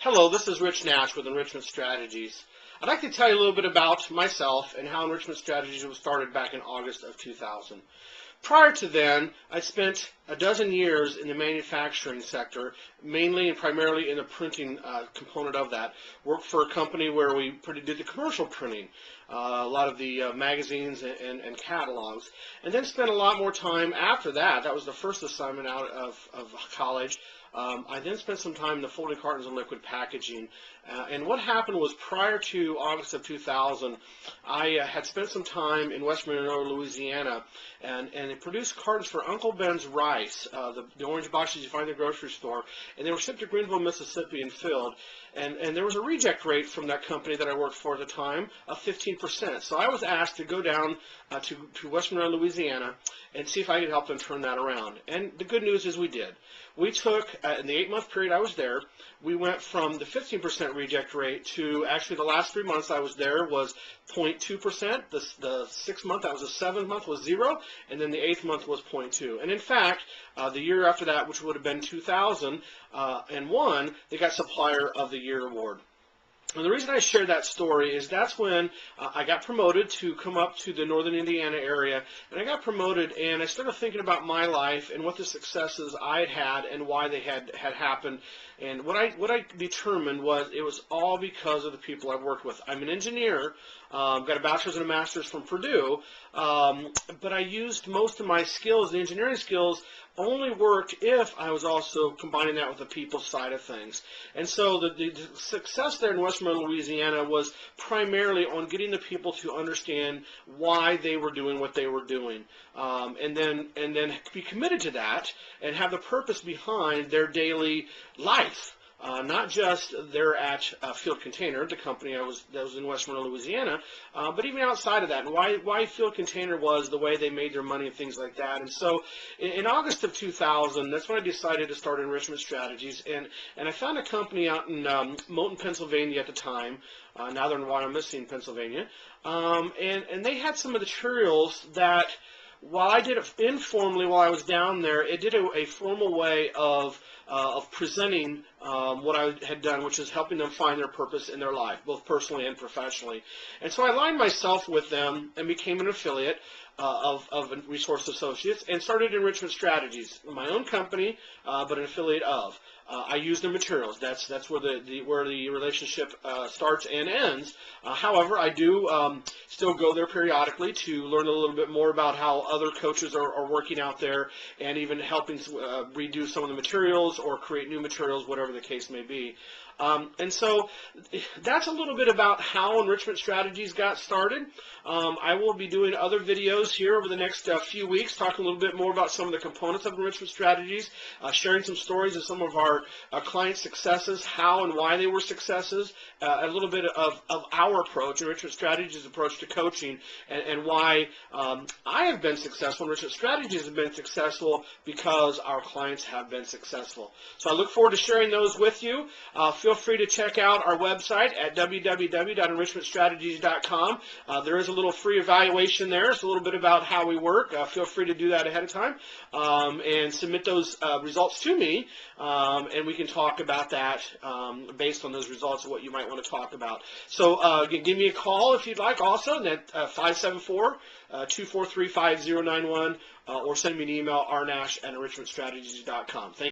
Hello, this is Rich Nash with Enrichment Strategies. I'd like to tell you a little bit about myself and how Enrichment Strategies was started back in August of 2000. Prior to then, I spent a dozen years in the manufacturing sector, mainly and primarily in the printing component of that. Worked for a company where we did the commercial printing, a lot of the magazines and catalogs, and then spent a lot more time after that. That was the first assignment out of college. I then spent some time in the folding cartons and liquid packaging. And what happened was, prior to August of 2000, I had spent some time in West Monroe, Louisiana, and it produced cartons for Uncle Ben's rice, the orange boxes you find in the grocery store, and they were shipped to Greenville, Mississippi and filled. And there was a reject rate from that company that I worked for at the time of 15%. So I was asked to go down to West Monroe, Louisiana, and see if I could help them turn that around. And the good news is we did. We took, in the 8-month period I was there, we went from the 15% reject rate to, actually the last 3 months I was there was 0.2%. The 6th month, that was the 7th month, was 0, and then the 8th month was 0.2. And in fact, the year after that, which would have been 2001, they got Supplier of the Year award. And the reason I share that story is that's when I got promoted to come up to the northern Indiana area, and I got promoted, and I started thinking about my life and what the successes I had had and why they had happened. And what I determined was it was all because of the people I've worked with. I'm an engineer, got a bachelor's and a master's from Purdue, but I used most of my skills, the engineering skills, only worked if I was also combining that with the people side of things. And so the success there in West Monroe, Louisiana was primarily on getting the people to understand why they were doing what they were doing, and then be committed to that and have the purpose behind their daily life. Not just there at Field Container, the company that was in West Monroe, Louisiana, but even outside of that, and why Field Container was the way they made their money and things like that. And so in August of 2000, that's when I decided to start Enrichment Strategies, and I found a company out in Moulton, Pennsylvania at the time, now they're in Wyomissing, Pennsylvania, and they had some materials that, while I did it informally while I was down there, it did a formal way of presenting what I had done, which is helping them find their purpose in their life, both personally and professionally. And so I aligned myself with them and became an affiliate of Resource Associates and started Enrichment Strategies, my own company, but an affiliate of. I use their materials. That's where the relationship starts and ends. However, I do still go there periodically to learn a little bit more about how other coaches are working out there, and even helping redo some of the materials or create new materials, whatever the case may be. And so that's a little bit about how Enrichment Strategies got started. I will be doing other videos here over the next few weeks, talking a little bit more about some of the components of Enrichment Strategies, sharing some stories of some of our client successes, how and why they were successes, a little bit of our approach, Enrichment Strategies' approach to coaching, and why I have been successful, Enrichment Strategies have been successful, because our clients have been successful. So I look forward to sharing those with you. Feel free to check out our website at www.enrichmentstrategies.com. There is a little free evaluation there. It's a little bit about how we work. Feel free to do that ahead of time and submit those results to me, and we can talk about that based on those results of what you might want to talk about. So give me a call if you'd like also at 574-243-5091, or send me an email, rnash@enrichmentstrategies.com. Thank you.